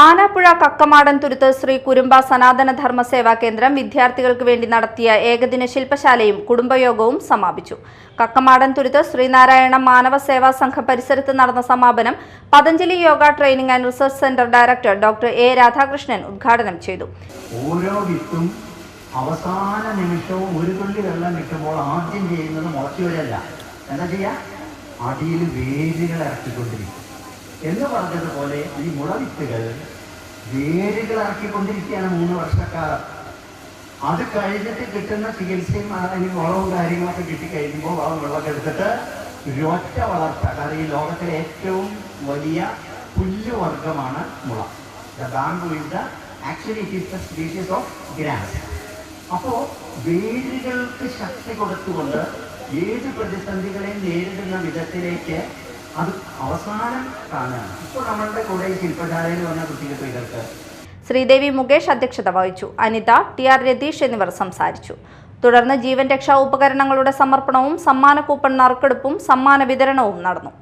ആനാപ്പുഴ കക്കമാടൻ തുരുത്ത് ശ്രീ കുരുമ്പ സനാതന ധർമ്മ സേവാ കേന്ദ്രം വിദ്യാർത്ഥികൾക്ക് വേണ്ടി നടത്തിയ ഏകദിന ശില്പശാലയും കുടുംബയോഗവും സമാപിച്ചു. കക്കമാടൻ തുരുത്ത് ശ്രീനാരായണ മാനവ സേവാ സംഘം പരിസരത്ത് നടന്ന സമാപനം Patanjali yoga training and research centre director doctor A Radhakrishnan ഉദ്ഘാടനം ചെയ്തു. ഓരോ വിത്തും അവസാന നിമിഷവും ഒരു തുള്ളി വെള്ളം കിട്ടുമ്പോൾ ആദ്യം ചെയ്യുന്നത് മുളച്ചുവരല്ല, എന്താ ചെയ്യുക? അടിയിൽ വേരുകൾ ഇറക്കിക്കൊണ്ടിരിക്കും എന്ന് പറഞ്ഞതുപോലെ ഈ മുളവിത്തുകൾ വേരുകൾ ഇറക്കിക്കൊണ്ടിരിക്കുകയാണ് 3 വർഷക്കാലം. അത് കഴിഞ്ഞിട്ട് കിട്ടുന്ന ചികിത്സയും അല്ലെങ്കിൽ വളവും കാര്യങ്ങളൊക്കെ കിട്ടിക്കഴിയുമ്പോൾ വളം വെള്ളമൊക്കെ എടുത്തിട്ട് ഒരൊറ്റ വളർച്ച. കാരണം ഈ ലോകത്തിലെ ഏറ്റവും വലിയ പുല്ലുവർഗമാണ് മുള. Bamboo is the actually it is the species of grass. അപ്പോൾ വേരുകൾക്ക് ശക്തി കൊടുത്തുകൊണ്ട് ഏത് പ്രതിസന്ധികളെയും നേരിടുന്ന വിധത്തിലേക്ക് അത് അവസാനം കാണുകയാണ്. ഇപ്പോൾ നമ്മളുടെ കൂടെ ഈ ശില്പശാലയിൽ വന്ന കുട്ടികൾക്ക് ശ്രീദേവി മുകേഷ് അധ്യക്ഷത വഹിച്ചു. അനിത, ടി.ആർ. രതീഷ് എന്നിവർ സംസാരിച്ചു. തുടർന്ന് ജീവൻ രക്ഷാ ഉപകരണങ്ങളുടെ സമർപ്പണവും സമ്മാന കൂപ്പൺ നറുക്കെടുപ്പും സമ്മാന വിതരണവും നടന്നു.